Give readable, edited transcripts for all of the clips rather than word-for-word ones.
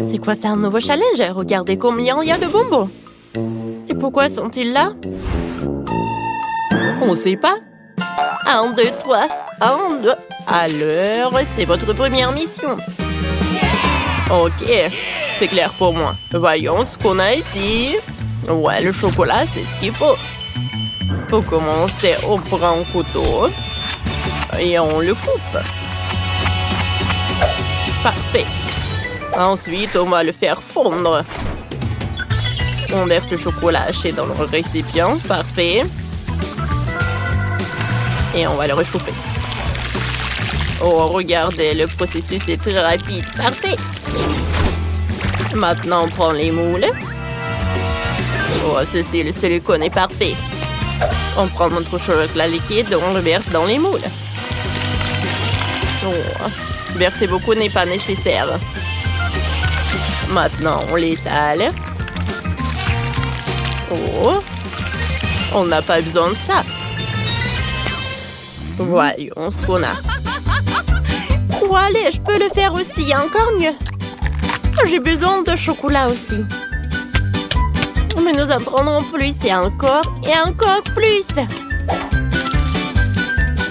C'est quoi, c'est un nouveau challenge? Regardez combien il y a de bonbons. Et pourquoi sont-ils là? On sait pas. 1, 2, 3. 1, 2. Alors, c'est votre première mission. Ok, c'est clair pour moi. Voyons ce qu'on a ici. Ouais, le chocolat, c'est ce qu'il faut. Pour commencer, on prend un couteau et on le coupe. Parfait. Ensuite, on va le faire fondre. On verse le chocolat haché dans le récipient. Parfait. Et on va le réchauffer. Oh, regardez, le processus est très rapide. Parfait. Maintenant, on prend les moules. Oh, ceci, le silicone est parfait. On prend notre chocolat liquide, on le verse dans les moules. Oh, verser beaucoup n'est pas nécessaire. Maintenant, on l'étale. Oh, on n'a pas besoin de ça. Voyons ce qu'on a. Oh, allez, je peux le faire aussi, encore mieux. J'ai besoin de chocolat aussi. Mais nous en prendrons plus et encore plus.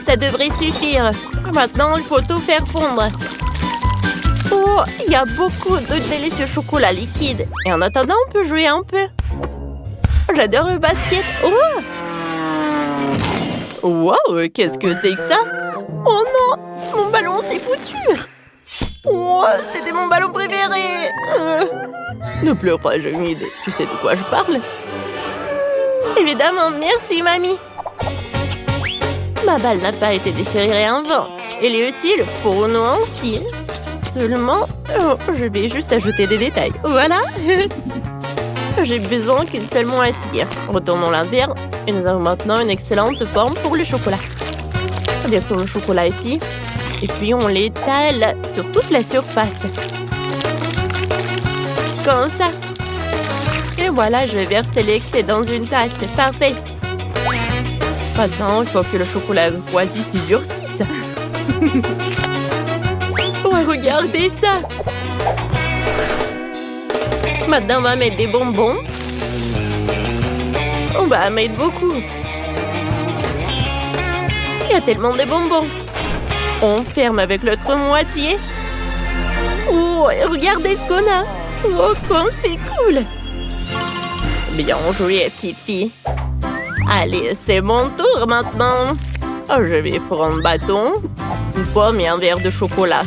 Ça devrait suffire. Maintenant, il faut tout faire fondre. Oh, il y a beaucoup de délicieux chocolat liquide. Et en attendant, on peut jouer un peu. J'adore le basket. Oh! Wow, qu'est-ce que c'est que ça? Oh non, mon ballon s'est foutu. Oh, c'était mon ballon préféré. Ne pleure pas, j'ai une idée. Tu sais de quoi je parle? Évidemment, merci, mamie. Ma balle n'a pas été déchirée en vent. Elle est utile pour nous aussi. Seulement, je vais juste ajouter des détails. Voilà. J'ai besoin qu'une seule moitié. Retournons la verre et nous avons maintenant une excellente forme pour le chocolat. Versons le chocolat ici. Et puis on l'étale sur toute la surface. Comme ça. Et voilà, je vais verser l'excès dans une tasse. C'est parfait. Maintenant, il faut que le chocolat refroidi s'y durcisse. Oh, regardez ça. Maintenant, on va mettre des bonbons. On va en mettre beaucoup. Il y a tellement de bonbons. On ferme avec l'autre moitié. Oh, regardez ce qu'on a. Oh, comme c'est cool. Bien joué, petite fille. Allez, c'est mon tour maintenant. Oh, je vais prendre un bâton, une pomme et un verre de chocolat.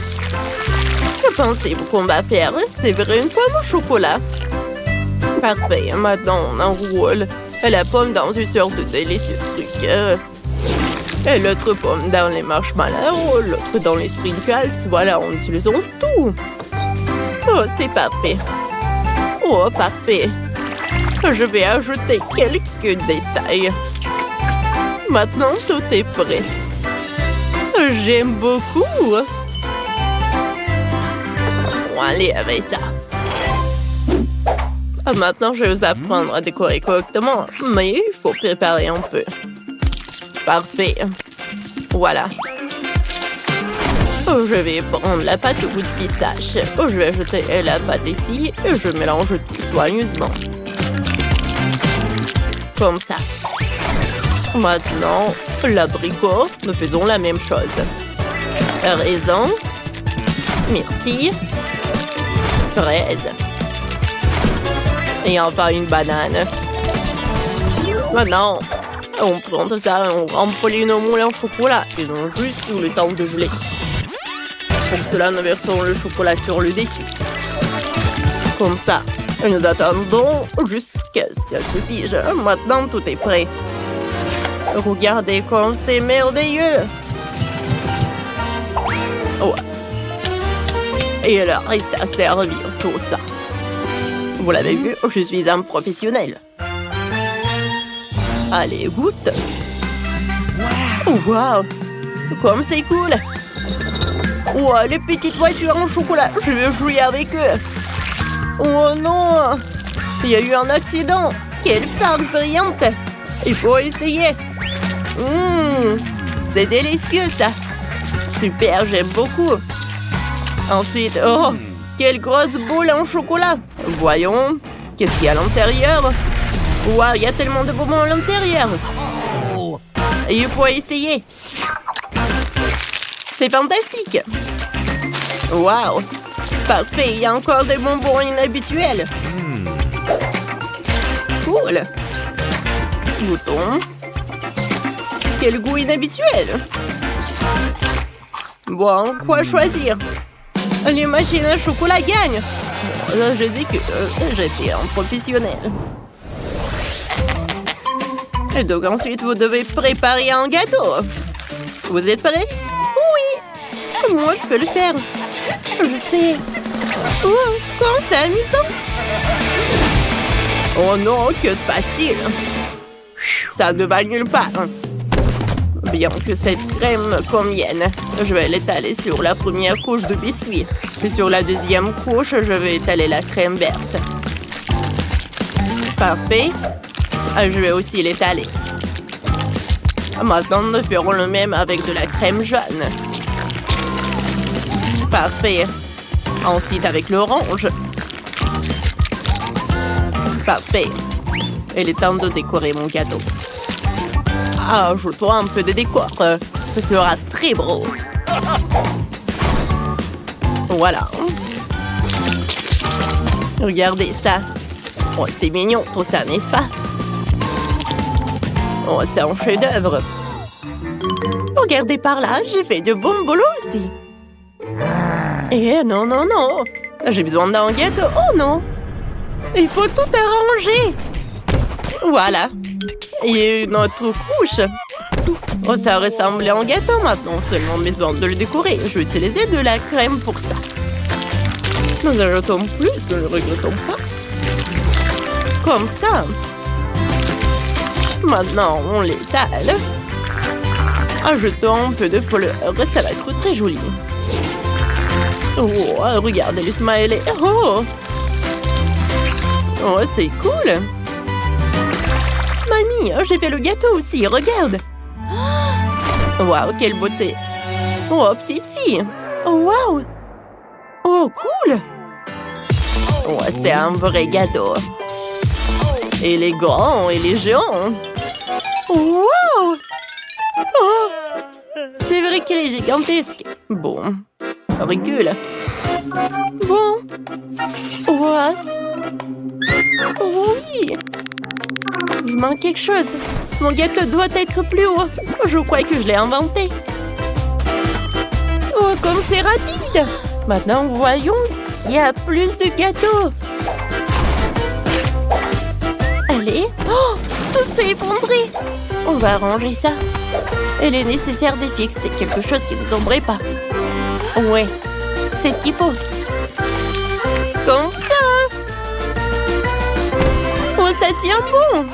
Que pensez-vous qu'on va faire? C'est vrai, une pomme au chocolat. Parfait, maintenant on enroule la pomme dans une sorte de délicieux truc. Et l'autre pomme dans les marshmallows, l'autre dans les sprinkles. Voilà, on utilise tout. Oh, c'est parfait. Oh, parfait. Je vais ajouter quelques détails. Maintenant, tout est prêt. J'aime beaucoup. Bon, allez avec ça. Maintenant, je vais vous apprendre à décorer correctement, mais il faut préparer un peu. Parfait. Voilà. Je vais prendre la pâte au goût de pistache. Je vais ajouter la pâte ici et je mélange tout soigneusement. Comme ça. Maintenant, l'abricot, nous faisons la même chose. Raisin, myrtille, fraise. Et enfin une banane. Maintenant, on prend tout ça, on remplit nos moules en chocolat. Ils ont juste tout le temps de geler. Pour cela, nous versons le chocolat sur le dessus. Comme ça. Et nous attendons jusqu'à ce qu'elle se fige. Maintenant, tout est prêt. Regardez comme c'est merveilleux. Ouais. Et il reste à servir tout ça. Vous l'avez vu, je suis un professionnel. Allez, goûte. Wow. Comme c'est cool. Wow, les petites voitures en chocolat. Je veux jouer avec eux. Oh non. Il y a eu un accident. Quelle farce brillante. Il faut essayer. C'est délicieux, ça. Super, j'aime beaucoup. Ensuite, oh, Quelle grosse boule en chocolat! Voyons, qu'est-ce qu'il y a à l'intérieur? Waouh, il y a tellement de bonbons à l'intérieur! Il faut essayer! C'est fantastique! Waouh! Parfait, il y a encore des bonbons inhabituels! Cool! Bouton. Quel goût inhabituel! Bon, quoi choisir? Les machines à chocolat gagnent! Bon, là, je dis que j'étais un professionnel. Et donc ensuite, vous devez préparer un gâteau. Vous êtes prêts? Oui! Moi, je peux le faire. Je sais. Oh, comment c'est amusant! Oh non, que se passe-t-il? Ça ne va nulle part. Bien que cette crème convienne, je vais l'étaler sur la première couche de biscuit. Puis sur la deuxième couche, je vais étaler la crème verte. Parfait. Je vais aussi l'étaler. Maintenant, nous ferons le même avec de la crème jaune. Parfait. Ensuite, avec l'orange. Parfait. Il est temps de décorer mon gâteau. Ajoutons un peu de décor. Ce sera très beau. Voilà. Regardez ça. Oh, c'est mignon tout ça, n'est-ce pas? Oh, c'est un chef-d'œuvre. Regardez par là, j'ai fait de bons boulots aussi. Eh non, non, non. J'ai besoin d'un gâteau. Oh non. Il faut tout arranger. Voilà. Et une autre couche. Oh, ça ressemble à un gâteau maintenant. Seulement besoin de le décorer. Je vais utiliser de la crème pour ça. Nous ajoutons plus, ne le regrettons pas. Comme ça. Maintenant, on l'étale. Ajoutons un peu de fleurs. Ça va être très joli. Oh, regardez le smiley. Oh, oh c'est cool. Mamie, j'ai fait le gâteau aussi, regarde. Waouh, quelle beauté. Oh, petite fille. Oh, waouh. Oh, cool. Oh, c'est un vrai gâteau. Il est grand, il est géant. Wow. Oh, c'est vrai qu'il est gigantesque. Bon, recule. Bon. What? Oh, oui. Il manque quelque chose. Mon gâteau doit être plus haut. Je crois que je l'ai inventé. Oh, comme c'est rapide. Maintenant, voyons qu'il y a plus de gâteaux. Allez. Oh, tout s'est effondré. On va arranger ça. Il est nécessaire de fixer quelque chose qui ne tomberait pas. Ouais, c'est ce qu'il faut. Comme ça. Oh, ça tient bon.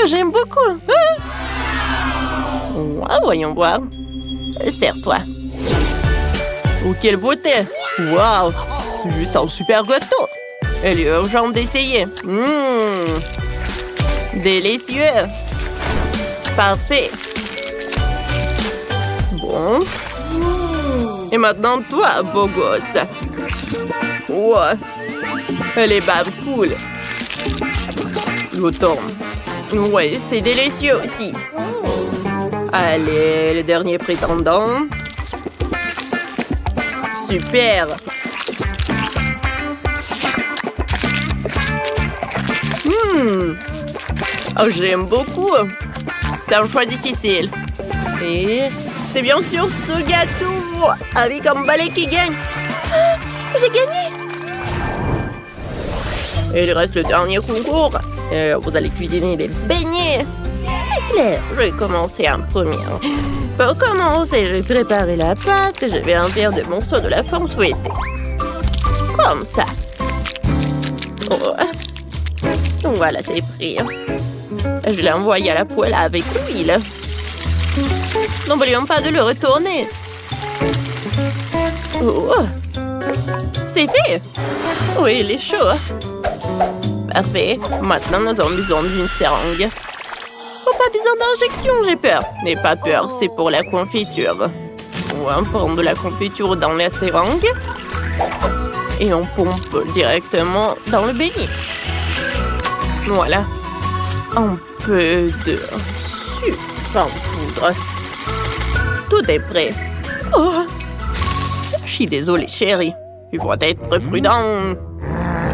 J'aime beaucoup. Ah, voyons voir. Serre-toi. Oh, quelle beauté. Waouh, c'est juste un super gâteau. Il est urgent d'essayer. Délicieux. Parfait. Bon. Et maintenant, toi, beau gosse. Ouais. Les babes cool. Je tourne. Ouais, c'est délicieux aussi. Allez, le dernier prétendant. Super. Oh, j'aime beaucoup. C'est un choix difficile. Et c'est bien sûr ce gâteau avec un balai qui gagne. Ah, j'ai gagné. Et il reste le dernier concours. Vous allez cuisiner des beignets. C'est clair, je vais commencer en premier. Pour commencer, je vais préparer la pâte. Je vais en faire des morceaux de la forme souhaitée. Comme ça. Oh. Voilà, c'est pris. Je l'ai envoyé à la poêle avec l'huile. N'oublions pas de le retourner. Oh. C'est fait. Oui, il est chaud. Parfait. Maintenant, nous avons besoin d'une seringue. Oh, pas besoin d'injection, j'ai peur. N'aie pas peur, c'est pour la confiture. On va prendre la confiture dans la seringue. Et on pompe directement dans le beignet. Voilà. Un peu de sucre en poudre. Tout est prêt. Oh, je suis désolée, chérie. Il faut être prudent.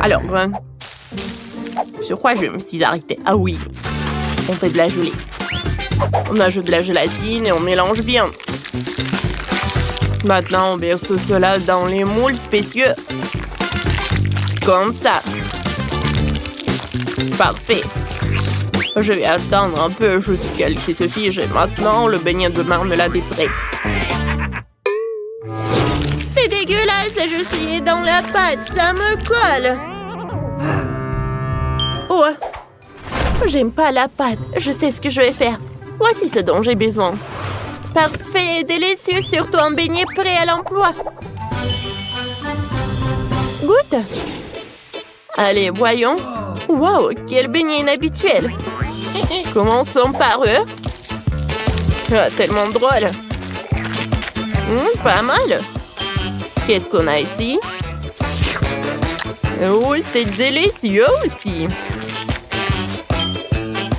Alors, sur quoi je me suis arrêtée? Ah oui, on fait de la gelée. On ajoute de la gélatine et on mélange bien. Maintenant, on verse tout cela dans les moules spécieux. Comme ça. Parfait. Je vais attendre un peu jusqu'à ce qu'il se fige. Et maintenant, le beignet de marmelade est prêt. C'est dégueulasse, je suis dans la pâte, ça me colle. Oh, j'aime pas la pâte, je sais ce que je vais faire. Voici ce dont j'ai besoin. Parfait, délicieux, surtout un beignet prêt à l'emploi. Goûte. Allez, voyons. Wow, quel beignet inhabituel. Commençons par eux. Ah, tellement drôle. Pas mal. Qu'est-ce qu'on a ici? Oh, c'est délicieux aussi.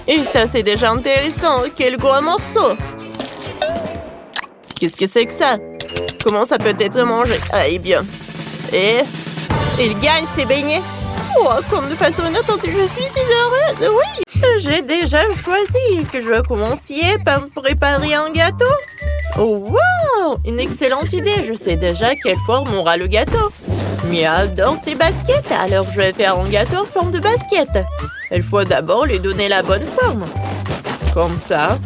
Et ça, c'est déjà intéressant. Quel gros morceau. Qu'est-ce que c'est que ça? Comment ça peut être mangé? Ah, eh bien. Et il gagne ses beignets. Oh, comme de façon inattendue, je suis si heureuse. Oui, j'ai déjà choisi que je vais commencer par préparer un gâteau. Oh, wow! Une excellente idée. Je sais déjà quelle forme aura le gâteau. Mia adore ses baskets, alors je vais faire un gâteau en forme de basket. Il faut d'abord lui donner la bonne forme. Comme ça.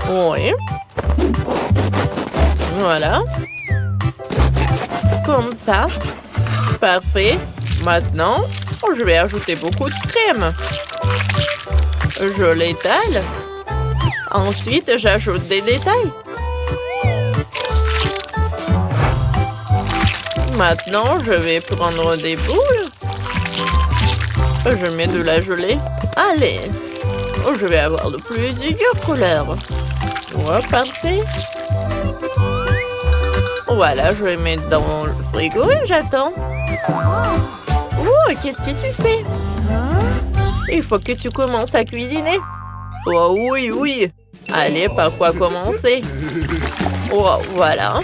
Oui. Voilà. Comme ça. Parfait. Maintenant, je vais ajouter beaucoup de crème. Je l'étale. Ensuite, j'ajoute des détails. Maintenant, je vais prendre des boules. Je mets de la gelée. Allez. Je vais avoir de plusieurs couleurs. Ouais, parfait. Voilà, je vais mettre dans le frigo et j'attends. Oh, qu'est-ce que tu fais? Il faut que tu commences à cuisiner. Oh oui, oui. Allez, par quoi commencer? Oh, voilà.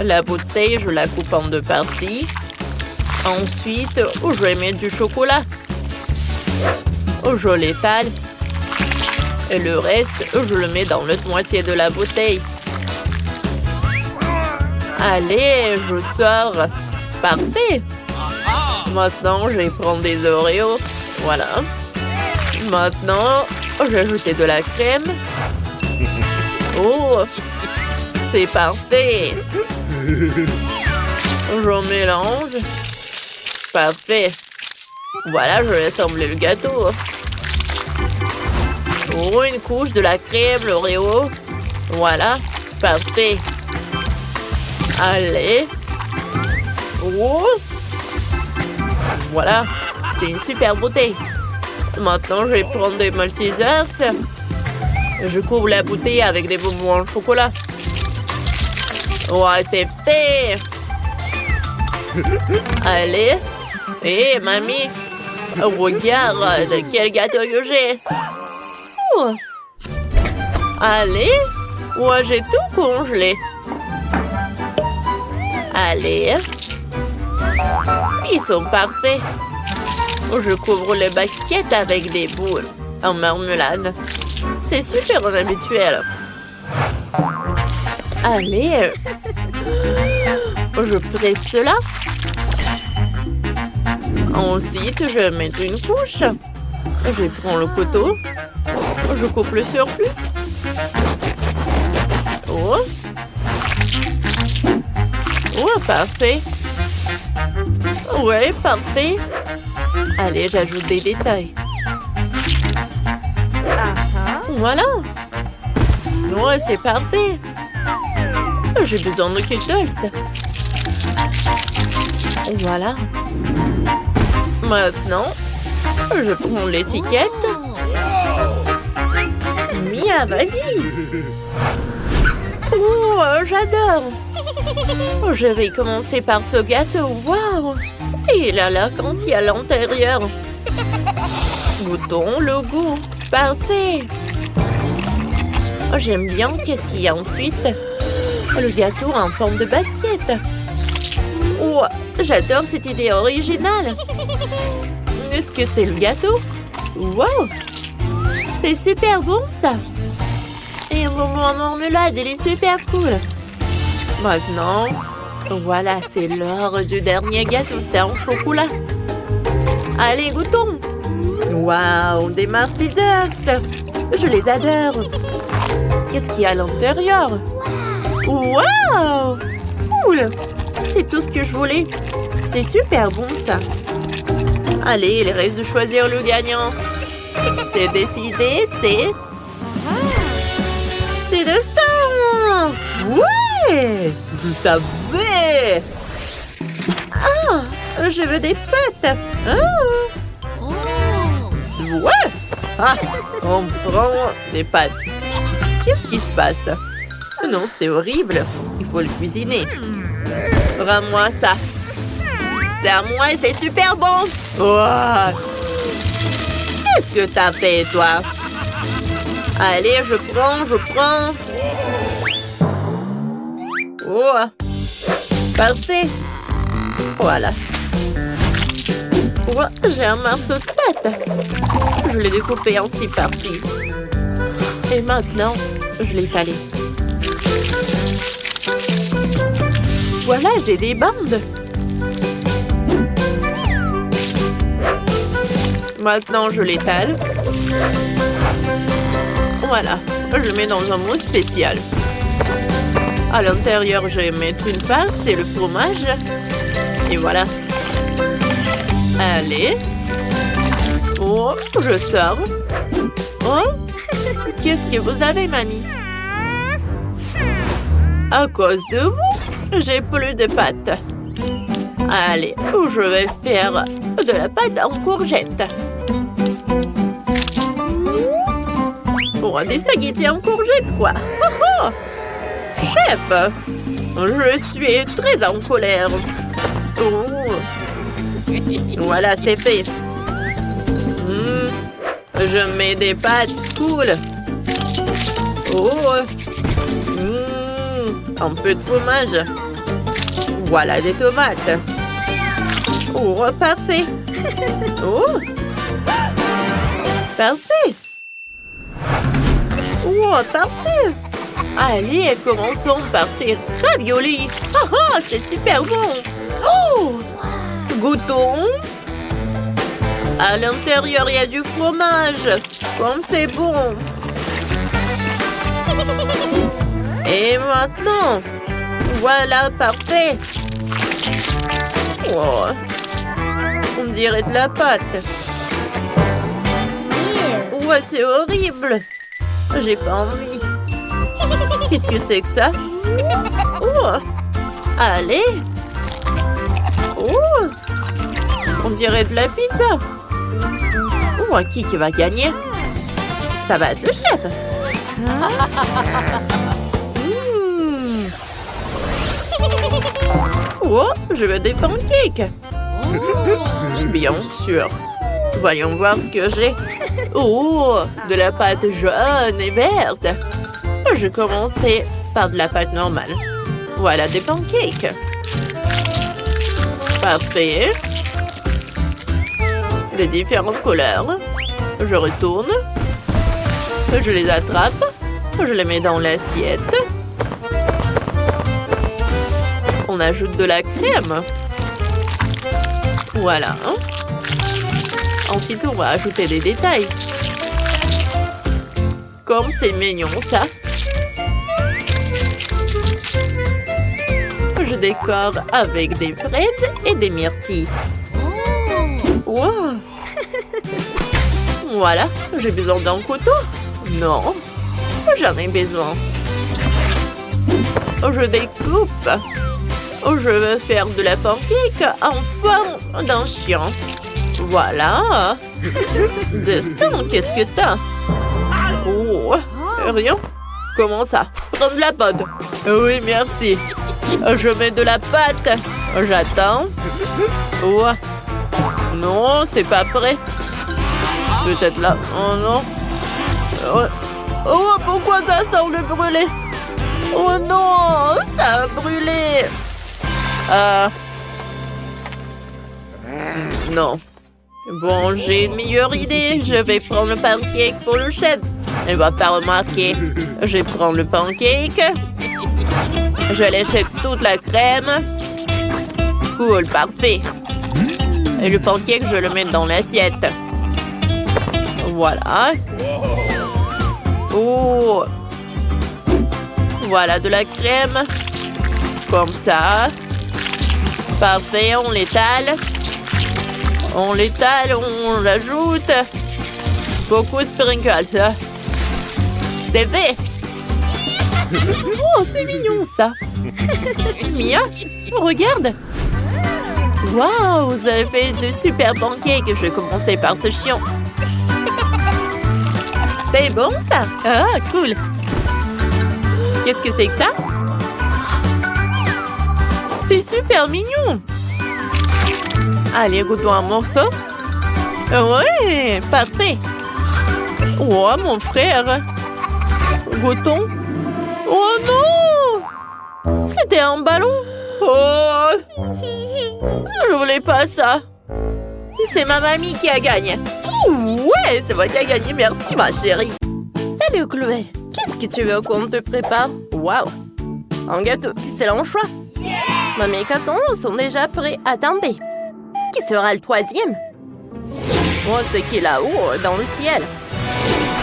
La bouteille, je la coupe en deux parties. Ensuite, je vais mettre du chocolat. Je l'étale. Et le reste, je le mets dans l'autre moitié de la bouteille. Allez, je sors. Parfait. Maintenant, je vais prendre des Oreos. Voilà. Maintenant, je vais ajouter de la crème. Oh, c'est parfait. Je mélange. Parfait. Voilà, je vais assembler le gâteau. Oh, une couche de la crème, l'Oreo. Voilà, parfait. Allez. Oh. Voilà, c'est une super bouteille. Maintenant, je vais prendre des Maltesers. Je couvre la bouteille avec des bonbons au chocolat. Ouais, c'est fait. Allez. Hé, mamie. Regarde quel gâteau que j'ai. Oh. Allez. Ouais, j'ai tout congelé. Allez. Ils sont parfaits. Je couvre les baskets avec des boules en marmelade. C'est super inhabituel. Allez. Je presse cela. Ensuite, je vais mettre une couche. Je prends le couteau. Je coupe le surplus. Oh. Oh, parfait. Ouais, parfait. Allez, j'ajoute des détails. Voilà. Ouais, c'est parfait. J'ai besoin de Skittles. Voilà. Maintenant, je prends l'étiquette. Mia, vas-y. Oh, Oh, j'adore. Oh, je vais commencer par ce gâteau. Waouh. Et là, qu'est-ce qu'il y a à l'intérieur? Goûtons le goût. Parfait. Oh, j'aime bien. Qu'est-ce qu'il y a ensuite? Le gâteau en forme de basket. Oh, j'adore cette idée originale. Est-ce que c'est le gâteau? Wow. C'est super bon, ça. Et un bonbon en marmelade, il est super cool. Maintenant, voilà, c'est l'heure du dernier gâteau. C'est en chocolat. Allez, goûtons. Waouh, des Maltesers. Je les adore. Qu'est-ce qu'il y a à l'intérieur? Waouh, cool. C'est tout ce que je voulais. C'est super bon, ça. Allez, il reste de choisir le gagnant. C'est décidé, c'est le Star. Ouais, je savais. Ah, je veux des pâtes. Ah. Ouais. Ah, on prend des pâtes. Qu'est-ce qui se passe? Non, c'est horrible. Il faut le cuisiner. Rends-moi ça. C'est à moi et c'est super bon. Oh. Qu'est-ce que t'as fait, toi? Allez, je prends. Oh. Parfait. Voilà. Oh, j'ai un morceau de pâte. Je l'ai découpé en 6 parties. Et maintenant, je l'ai étalé. Voilà, j'ai des bandes. Maintenant, je l'étale. Voilà, je le mets dans un moule spécial. À l'intérieur, je vais mettre une pâte, c'est le fromage. Et voilà. Allez. Oh, je sors. Oh, qu'est-ce que vous avez, mamie? À cause de vous, j'ai plus de pâte. Allez, je vais faire de la pâte en courgette. Oh, des spaghettis en courgette, quoi. Oh, oh. Chef, je suis très en colère. Oh. Voilà, c'est fait. Je mets des pâtes cool. Oh. Un peu de fromage. Voilà des tomates. Oh, parfait. Oh. Parfait. Oh, parfait. Allez, commençons par ces raviolis. Oh, oh, c'est super bon. Oh. Goûtons. À l'intérieur, il y a du fromage. Comme c'est bon. Et maintenant, voilà, parfait. Oh, on dirait de la pâte. Ouais, c'est horrible. J'ai pas envie. Qu'est-ce que c'est que ça? Oh, allez. Oh, on dirait de la pizza. Oh, qui va gagner? Ça va être le chef. Oh, je veux des pancakes. Bien sûr. Voyons voir ce que j'ai. Oh, de la pâte jaune et verte. Je commençais par de la pâte normale. Voilà des pancakes. Parfait. De différentes couleurs. Je retourne. Je les attrape. Je les mets dans l'assiette. On ajoute de la crème. Voilà. Ensuite, on va ajouter des détails. Comme c'est mignon, ça. Je décore avec des fraises et des myrtilles. Wow. Voilà. J'ai besoin d'un couteau? Non. J'en ai besoin. Je découpe. Je veux faire de la pancake en forme d'un chien. Voilà. Destin, qu'est-ce que t'as? Oh, rien. Comment ça? Prends de la poudre. Oui, merci. Je mets de la pâte. J'attends. Oh. Non, c'est pas prêt. Peut-être là. Oh non. Oh, pourquoi ça semble brûler? Oh non, ça a brûlé. Non. Bon, j'ai une meilleure idée. Je vais prendre le pancake pour le chef. Il va pas remarquer. Je vais prendre le pancake. Je lèche toute la crème. Cool, parfait. Et le pancake, je le mets dans l'assiette. Voilà. Oh. Voilà de la crème. Comme ça. Parfait, on l'étale. On l'étale, on l'ajoute. Beaucoup de sprinkles. C'est fait. Oh, c'est mignon ça. Mia, regarde. Waouh, vous avez fait de super pancakes. Je vais commencer par ce chiant. C'est bon ça. Ah, cool. Qu'est-ce que c'est que ça? C'est super mignon. Allez, goûtons un morceau. Ouais, parfait. Oh, mon frère. Goûtons. Oh non! C'était un ballon. Oh! Je voulais pas ça. C'est ma mamie qui a gagné. Ouais, c'est moi qui a gagné. Merci, ma chérie. Salut, Chloé. Qu'est-ce que tu veux qu'on te prépare? Waouh! Un gâteau. Excellent choix. Mamie et Caton sont déjà prêts. Attendez. Qui sera le troisième? Oh, c'est qui là-haut, dans le ciel?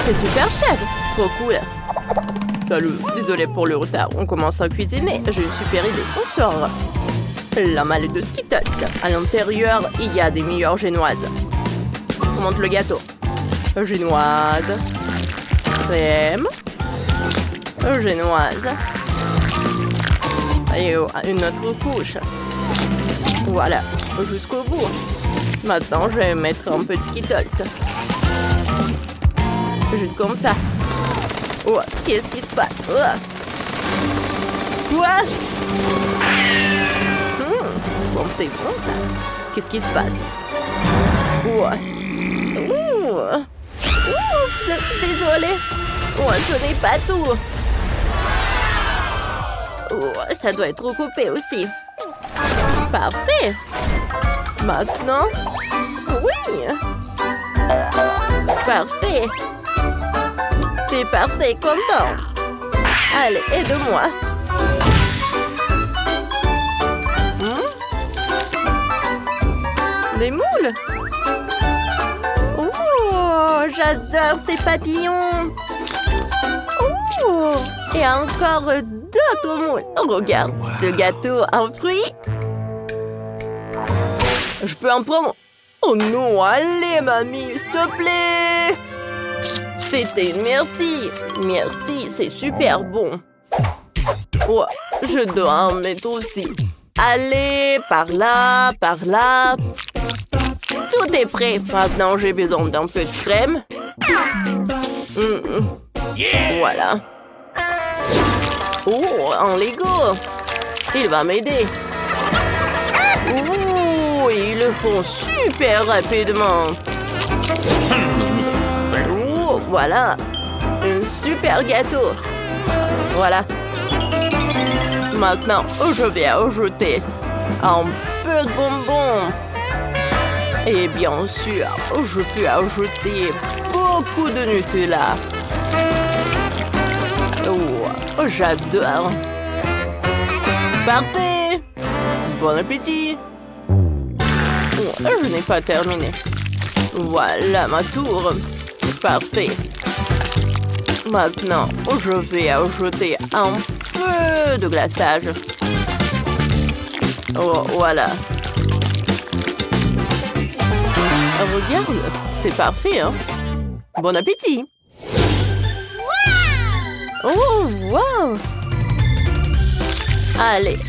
C'est super chef. Trop cool. Salut, désolé pour le retard. On commence à cuisiner. J'ai une super idée. On sort la mallette de Skittles. À l'intérieur, il y a des meilleures génoises. On monte le gâteau. Génoise. Crème. Génoise. Et une autre couche. Voilà, jusqu'au bout. Maintenant, je vais mettre un peu de Skittles. Juste comme ça. Oh, qu'est-ce qui se passe? Oh. Quoi? Bon, c'est bon, ça. Qu'est-ce qui se passe? Oh. Désolée. Oh, ce n'est pas tout. Oh, ça doit être recoupé aussi. Parfait. Maintenant. Oui. Parfait. C'est parfait, content. Allez, aide-moi. Des moules. Oh, j'adore ces papillons. Oh, et encore d'autres moules. Oh, regarde, ce gâteau en fruits. Je peux en prendre. Oh non, allez, mamie, s'il te plaît. C'était une merci. Merci, c'est super bon. Oh, je dois en mettre aussi. Allez, par là, par là. Tout est prêt. Maintenant, j'ai besoin d'un peu de crème. Voilà. Oh, un Lego. Il va m'aider. Oh, ils le font super rapidement. Oh, voilà. Un super gâteau. Voilà. Maintenant, je vais ajouter un peu de bonbons. Et bien sûr, je peux ajouter beaucoup de Nutella. Oh, j'adore. Parfait. Bon appétit. Oh, je n'ai pas terminé. Voilà ma tour. Parfait. Maintenant, je vais ajouter un peu de glaçage. Oh, voilà. Regarde, c'est parfait, hein? Bon appétit! Oh, wow! Allez,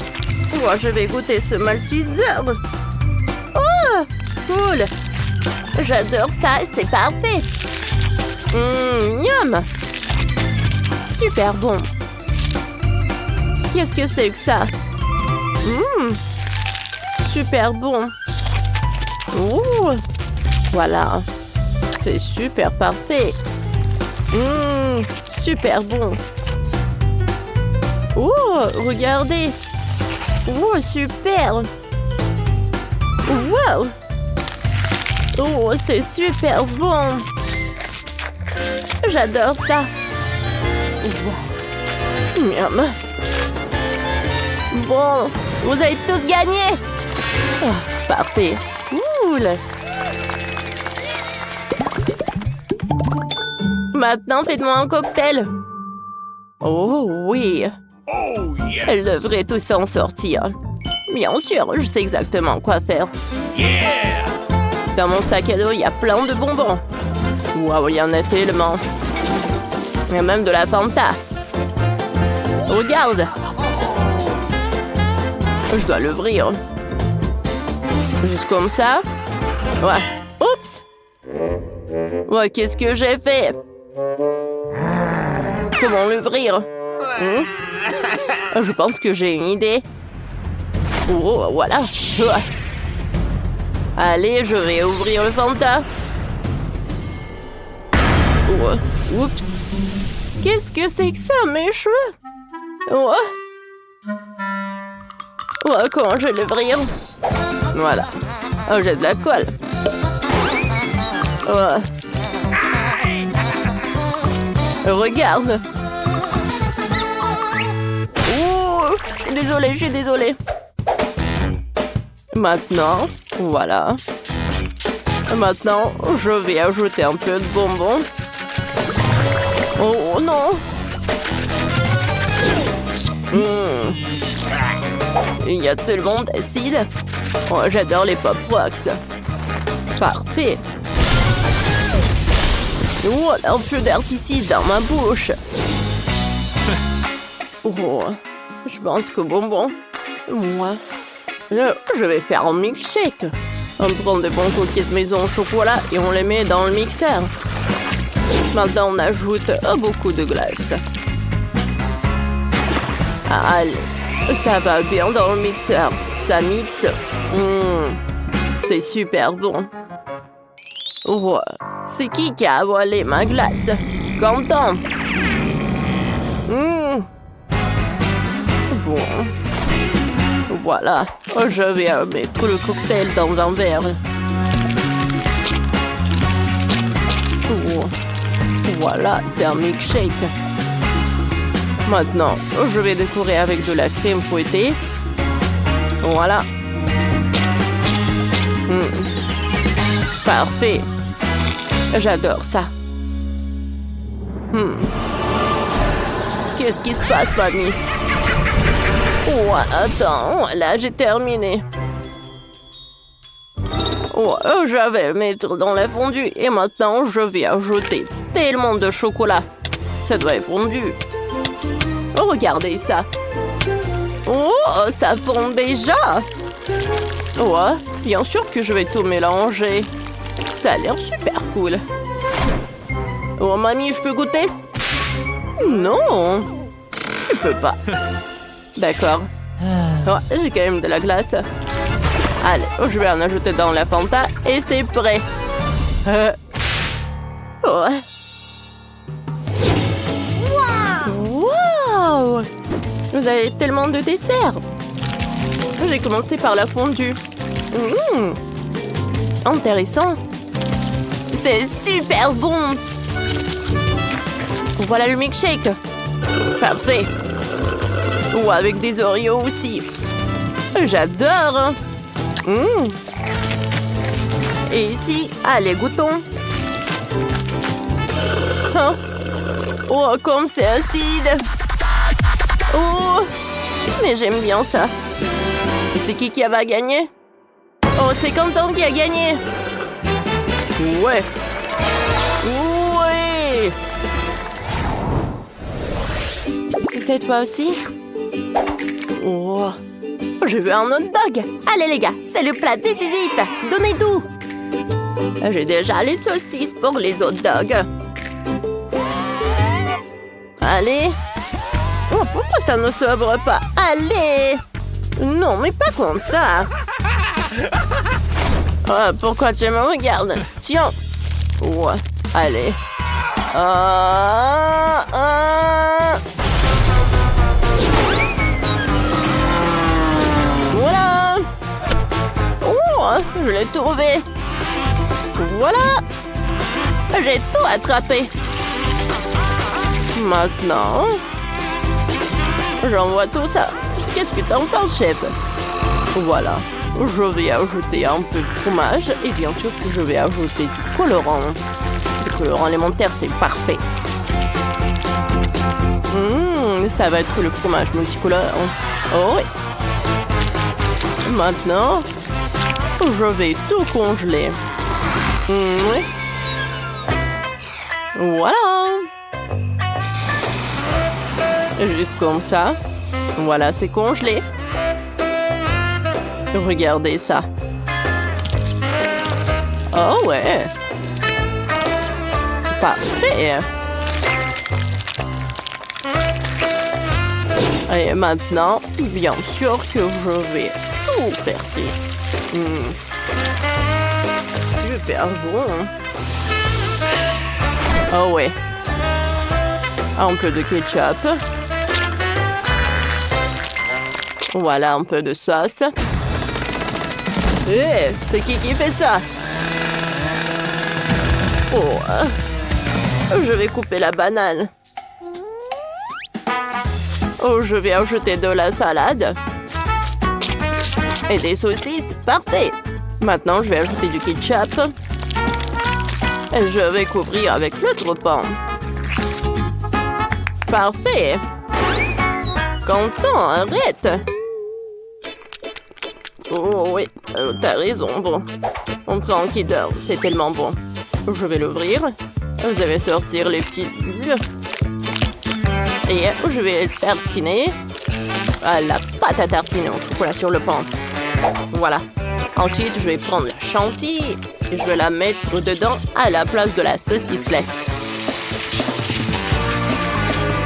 moi je vais goûter ce malteser. Oh, cool! J'adore ça, c'est parfait! Miam! Super bon! Qu'est-ce que c'est que ça? Super bon. Ouh. Voilà. C'est super parfait. Super bon. Oh, regardez. Oh, super. Wow. Oh, c'est super bon. J'adore ça. Miam. Bon, vous avez tous gagné. Oh, parfait. Cool. Maintenant, faites-moi un cocktail. Oh oui. Elle devrait tous s'en sortir. Bien sûr, je sais exactement quoi faire. Dans mon sac à dos, il y a plein de bonbons. Waouh, il y en a tellement. Il y a même de la Fanta. Regarde. Je dois l'ouvrir. Juste comme ça. Ouais. Oups. Ouais, qu'est-ce que j'ai fait? Comment l'ouvrir? Je pense que j'ai une idée. Oh, voilà. Allez, je vais ouvrir le Fanta. Oh, oups. Qu'est-ce que c'est que ça, mes cheveux? Oh. Oh, comment je vais l'ouvrir? Voilà. Oh, j'ai de la colle. Oh. Regarde. Oh, je suis désolée. Maintenant, voilà. Maintenant, je vais ajouter un peu de bonbons. Oh non. Il y a tellement d'acide. Oh, j'adore les Pop Rocks. Parfait. Oh, un peu d'artifice dans ma bouche. Oh, je pense que bonbon. Moi, je vais faire un milkshake. On prend de bons cookies de maison au chocolat et on les met dans le mixeur. Maintenant, on ajoute beaucoup de glace. Allez, ça va bien dans le mixeur. Ça mixe. C'est super bon. Oh, c'est qui a volé ma glace? Content. Bon. Voilà. Je vais mettre le cocktail dans un verre. Oh. Voilà, c'est un milkshake. Maintenant, je vais décorer avec de la crème fouettée. Voilà. Parfait. J'adore ça. Qu'est-ce qui se passe, mamie? Oh, attends. Là, j'ai terminé. Oh, je vais le mettre dans la fondue. Et maintenant, je vais ajouter tellement de chocolat. Ça doit être fondu. Oh, regardez ça. Oh, ça fond déjà. Ouais, bien sûr que je vais tout mélanger. Ça a l'air super cool. Oh, mamie, je peux goûter? Non, tu peux pas. D'accord. Oh, j'ai quand même de la glace. Allez, je vais en ajouter dans la Fanta et c'est prêt. Oh. Wow! Vous avez tellement de desserts. J'ai commencé par la fondue. Intéressant. C'est super bon. Voilà le milkshake. Parfait. Ou avec des Oreos aussi. J'adore. Et ici, allez, goûtons. Oh, comme c'est acide. Oh, mais j'aime bien ça. C'est qui va gagner? Oh, c'est Quentin qui a gagné. Ouais. Ouais. C'est toi aussi? Oh. Je veux un hot dog. Allez les gars, c'est le plat décisif. Donnez tout. J'ai déjà les saucisses pour les hot dogs. Allez. Oh, pourquoi ça ne s'ouvre pas? Allez! Non, mais pas comme ça. Oh, pourquoi tu me regardes? Tiens. Ouais, allez. Voilà. Oh, je l'ai trouvé. Voilà. J'ai tout attrapé. Maintenant, j'envoie tout ça. Qu'est-ce que t'en penses, chef? Voilà. Je vais ajouter un peu de fromage et bien sûr que je vais ajouter du colorant. Le colorant alimentaire, c'est parfait. Ça va être le fromage multicolore. Oh oui. Maintenant, je vais tout congeler. Oui. Voilà. Juste comme ça. Voilà, c'est congelé. Regardez ça. Oh ouais. Parfait. Et maintenant, bien sûr que je vais tout faire. Super bon. Oh ouais. Un peu de ketchup. Voilà un peu de sauce. Hé, c'est qui fait ça? Oh, je vais couper la banane. Oh, je vais ajouter de la salade. Et des saucisses, parfait. Maintenant, je vais ajouter du ketchup. Et je vais couvrir avec l'autre pain. Parfait. Content, arrête. Oh oui, t'as raison, bon. On prend un Kinder, c'est tellement bon. Je vais l'ouvrir. Je vais sortir les petites bulles. Et je vais tartiner. La pâte à tartiner au chocolat sur le pain. Voilà. Ensuite, je vais prendre la chantilly et je vais la mettre dedans à la place de la saucisse classique.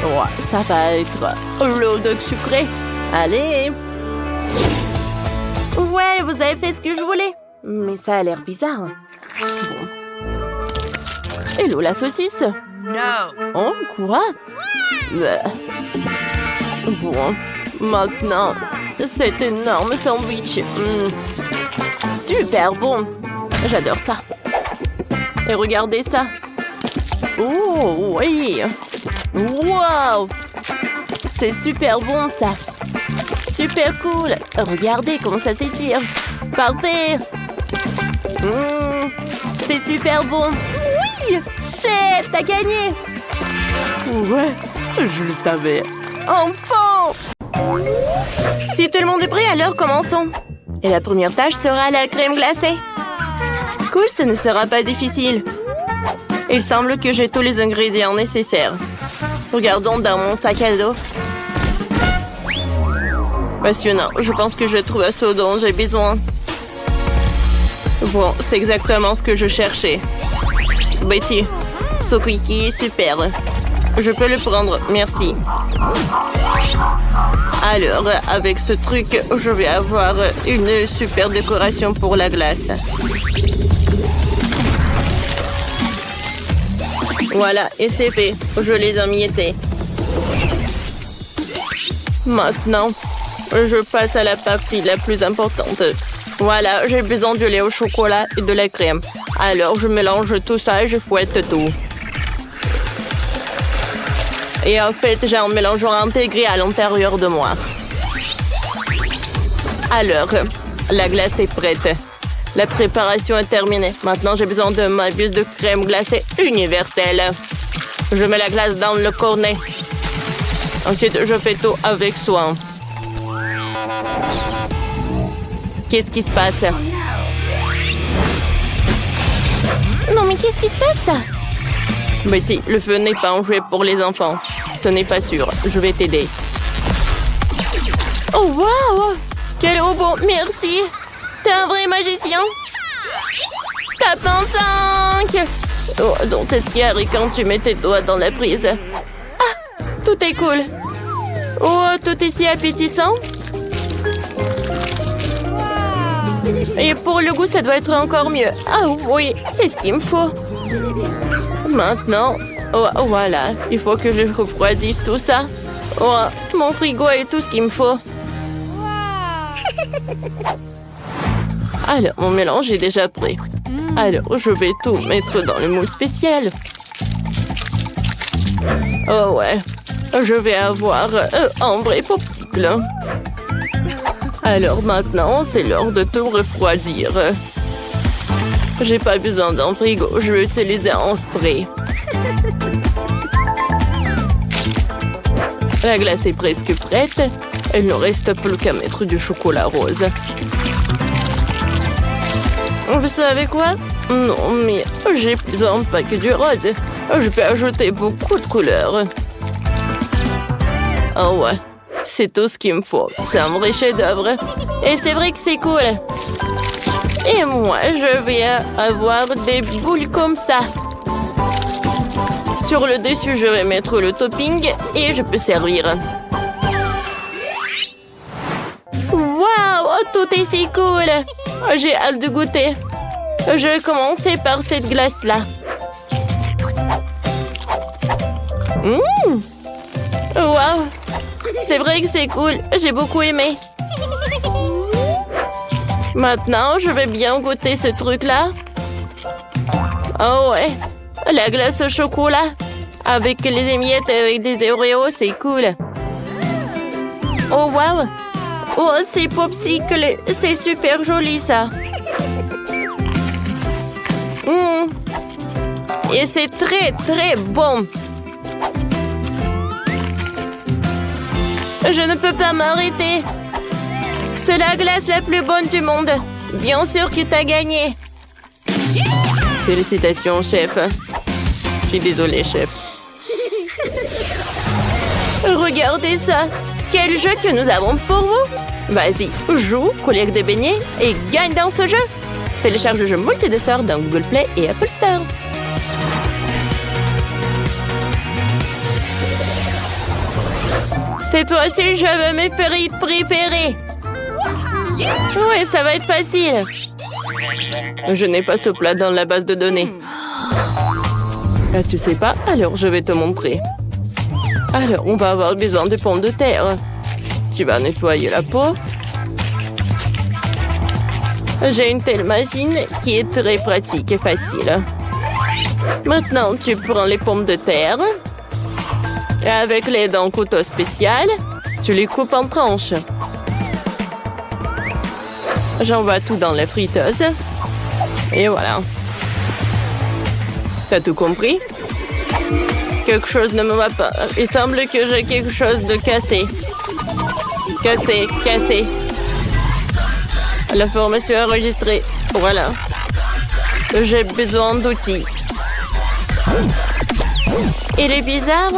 Ouais, ça va être l'eau de sucré. Allez. Ouais, vous avez fait ce que je voulais. Mais ça a l'air bizarre. Bon. Hello, la saucisse? No. Oh, quoi? Bon, maintenant, cet énorme sandwich. Super bon. J'adore ça. Et regardez ça. Oh, oui. Wow. C'est super bon, ça. Super cool. Regardez comment ça s'étire. Parfait. C'est super bon. Oui, chef, t'as gagné. Ouais, je le savais. Enfin. Si tout le monde est prêt, alors commençons. Et la première tâche sera la crème glacée. Cool, ce ne sera pas difficile. Il semble que j'ai tous les ingrédients nécessaires. Regardons dans mon sac à dos. Passionnant, je pense que je trouve ce dont j'ai besoin. Bon, c'est exactement ce que je cherchais. Betty, ce cookie est super. Je peux le prendre, merci. Alors, avec ce truc, je vais avoir une super décoration pour la glace. Voilà, et c'est fait. Je les ai emmiettés. Maintenant, je passe à la partie la plus importante. Voilà, j'ai besoin du lait au chocolat et de la crème. Alors, je mélange tout ça et je fouette tout. Et en fait, j'ai un mélangeant intégré à l'intérieur de moi. Alors, la glace est prête. La préparation est terminée. Maintenant, j'ai besoin de ma buse de crème glacée universelle. Je mets la glace dans le cornet. Ensuite, je fais tout avec soin. Qu'est-ce qui se passe? Non, mais qu'est-ce qui se passe? Betty, le feu n'est pas un jouet pour les enfants. Ce n'est pas sûr. Je vais t'aider. Oh, waouh! Quel robot! Merci! T'es un vrai magicien! Tape en 5! Oh, donc c'est ce qui arrive quand tu mets tes doigts dans la prise. Ah! Tout est cool! Oh, tout est si appétissant. Et pour le goût, ça doit être encore mieux. Ah oui, c'est ce qu'il me faut. Maintenant, oh, voilà, il faut que je refroidisse tout ça. Oh, mon frigo est tout ce qu'il me faut. Alors, mon mélange est déjà prêt. Alors, je vais tout mettre dans le moule spécial. Oh ouais, je vais avoir un vrai popsicle. Alors maintenant, c'est l'heure de tout refroidir. J'ai pas besoin d'un frigo, je vais utiliser un spray. La glace est presque prête. Il ne reste plus qu'à mettre du chocolat rose. Vous savez quoi? Non, mais j'ai besoin pas que du rose. Je peux ajouter beaucoup de couleurs. Oh ouais, c'est tout ce qu'il me faut. C'est un vrai chef-d'œuvre. Et c'est vrai que c'est cool. Et moi, je vais avoir des boules comme ça. Sur le dessus, je vais mettre le topping et je peux servir. Waouh, tout est si cool. J'ai hâte de goûter. Je vais commencer par cette glace-là. Waouh, c'est vrai que c'est cool. J'ai beaucoup aimé. Maintenant, je vais bien goûter ce truc-là. Oh ouais, la glace au chocolat. Avec les émiettes et avec des Oreos, c'est cool. Oh waouh. Oh, c'est popsicle. C'est super joli, ça. Et c'est très, très bon. Je ne peux pas m'arrêter. C'est la glace la plus bonne du monde. Bien sûr que tu as gagné. Félicitations, chef. Je suis désolée, chef. Regardez ça. Quel jeu que nous avons pour vous. Vas-y, joue, collecte des beignets et gagne dans ce jeu. Télécharge le jeu multi-dessert dans Google Play et Apple Store. Cette fois-ci, je veux mes frites préférées. Oui, ça va être facile. Je n'ai pas ce plat dans la base de données. Ah, tu sais pas? Alors, je vais te montrer. Alors, on va avoir besoin de pommes de terre. Tu vas nettoyer la peau. J'ai une telle machine qui est très pratique et facile. Maintenant, tu prends les pommes de terre. Et avec l'aide d'un couteau spécial, tu les coupes en tranches. J'envoie tout dans la friteuse. Et voilà. T'as tout compris? Quelque chose ne me va pas. Il semble que j'ai quelque chose de cassé. Cassé, cassé. La formation enregistrée. Voilà. J'ai besoin d'outils. Il est bizarre.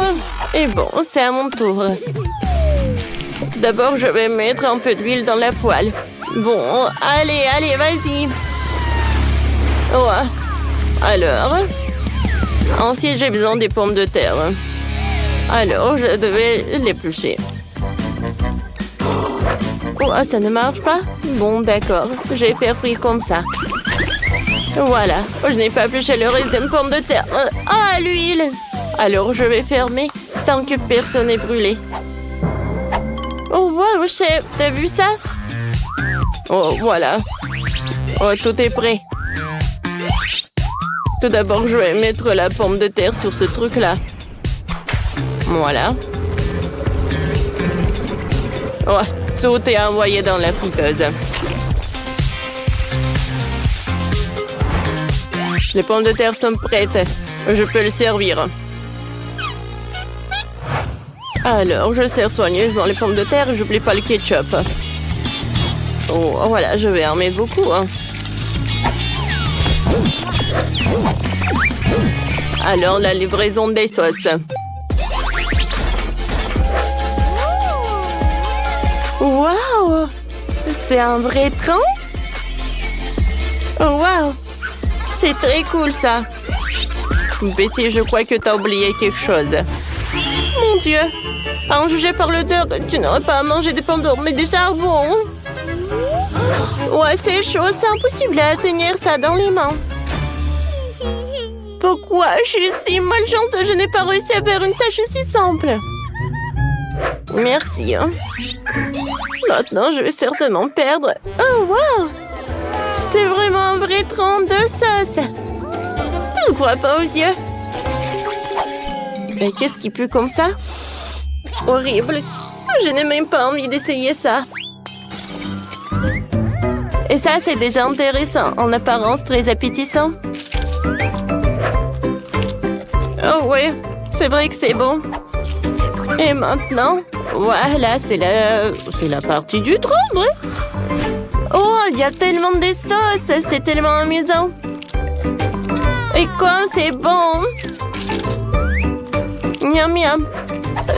Et bon, c'est à mon tour. Tout d'abord, je vais mettre un peu d'huile dans la poêle. Bon, allez, allez, vas-y. Ouais. Alors, ensuite, j'ai besoin des pommes de terre. Alors, je devais l'éplucher. Oh, ça ne marche pas? Bon, d'accord. Je vais faire frire comme ça. Voilà. Je n'ai pas épluché le reste de pommes de terre. Ah, l'huile! Alors, je vais fermer tant que personne n'est brûlé. Oh, wow, chef, t'as vu ça? Oh, voilà. Oh, tout est prêt. Tout d'abord, je vais mettre la pomme de terre sur ce truc-là. Voilà. Oh, tout est envoyé dans la friteuse. Les pommes de terre sont prêtes. Je peux le servir. Alors, je sers soigneusement les pommes de terre et j'oublie pas le ketchup. Oh, voilà, je vais en mettre beaucoup. Hein. Alors, la livraison des sauces. Waouh! C'est un vrai train? Oh, waouh! C'est très cool, ça. Betty, je crois que t'as oublié quelque chose. Mon Dieu! En juger par l'odeur, tu n'aurais pas à manger des pommes d'or, mais des charbons. Ouais, c'est chaud, c'est impossible à tenir ça dans les mains. Pourquoi je suis si malchance, je n'ai pas réussi à faire une tâche si simple. Merci. Maintenant, je vais certainement perdre. Oh, wow! C'est vraiment un vrai tronc de sauce. Je ne crois pas aux yeux. Mais qu'est-ce qui pue comme ça? Horrible. Je n'ai même pas envie d'essayer ça. Et ça, c'est déjà intéressant. En apparence, très appétissant. Oh oui, c'est vrai que c'est bon. Et maintenant, voilà, c'est la partie du trompe. Oh, il y a tellement de sauces, c'est tellement amusant. Et comme c'est bon. Miam miam.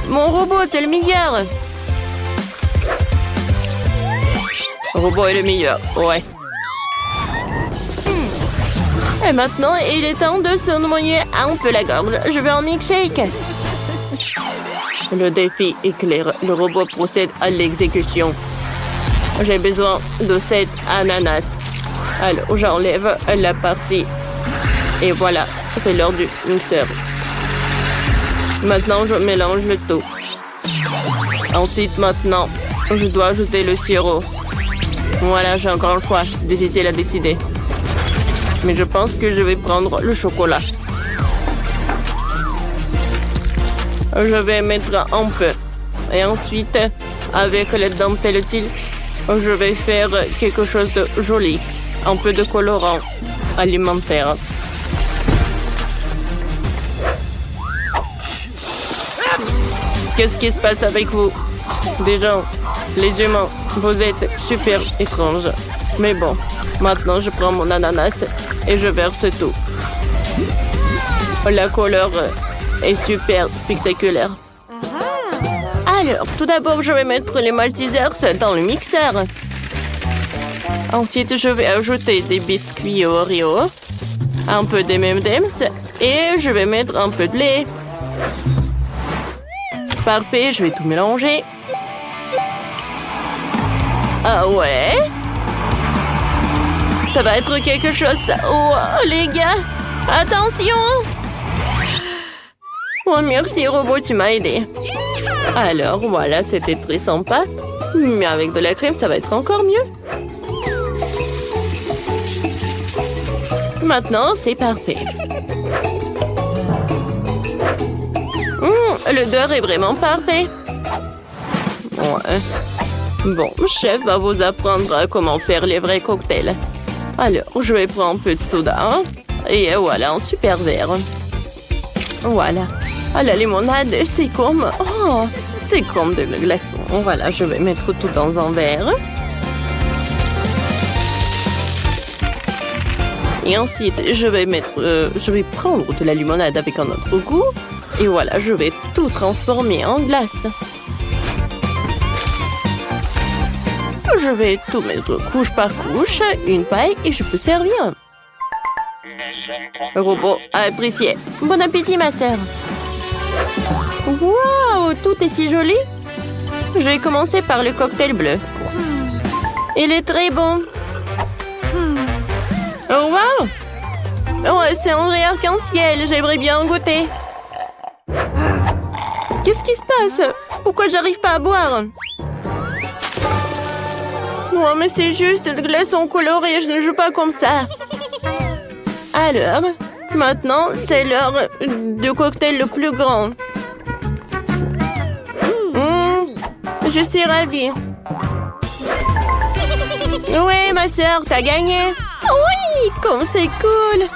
Mon robot est le meilleur. Le robot est le meilleur, ouais. Et maintenant, il est temps de se noyer un peu la gorge. Je veux un milkshake. Le défi est clair. Le robot procède à l'exécution. J'ai besoin de 7 ananas. Alors, j'enlève la partie. Et voilà, c'est l'heure du mixeur. Maintenant, je mélange le tout. Ensuite, maintenant, je dois ajouter le sirop. Voilà, j'ai encore le choix. C'est difficile à décider. Mais je pense que je vais prendre le chocolat. Je vais mettre un peu. Et ensuite, avec la dentelle utile, je vais faire quelque chose de joli. Un peu de colorant alimentaire. Qu'est-ce qui se passe avec vous? Des gens, les humains, vous êtes super étranges. Mais bon, maintenant je prends mon ananas et je verse tout. La couleur est super spectaculaire. Alors, tout d'abord, je vais mettre les Maltesers dans le mixeur. Ensuite, je vais ajouter des biscuits Oreo, un peu de M&M's et je vais mettre un peu de lait. Parfait, je vais tout mélanger. Ah ouais? Ça va être quelque chose, ça. Oh, les gars, attention! Oh, merci, robot, tu m'as aidé. Alors, voilà, c'était très sympa. Mais avec de la crème, ça va être encore mieux. Maintenant, c'est parfait. L'odeur est vraiment parfait. Ouais. Bon, chef va vous apprendre comment faire les vrais cocktails. Alors, je vais prendre un peu de soda. Et voilà, un super verre. Voilà. Ah, la limonade, c'est comme... Oh, c'est comme de la glaçon. Voilà, je vais mettre tout dans un verre. Et ensuite, je vais prendre de la limonade avec un autre goût. Et voilà, je vais tout transformer en glace. Je vais tout mettre couche par couche, une paille, et je peux servir. Le robot a apprécié. Bon appétit, ma sœur. Waouh, tout est si joli. Je vais commencer par le cocktail bleu. Il est très bon. Oh, waouh. Oh, c'est un vrai arc-en-ciel. J'aimerais bien en goûter. Qu'est-ce qui se passe? Pourquoi j'arrive pas à boire? Oh, mais c'est juste de glaçons colorés. Je ne joue pas comme ça. Alors, maintenant, c'est l'heure du cocktail le plus grand. Je suis ravie. Oui, ma sœur, t'as gagné. Oui, comme c'est cool.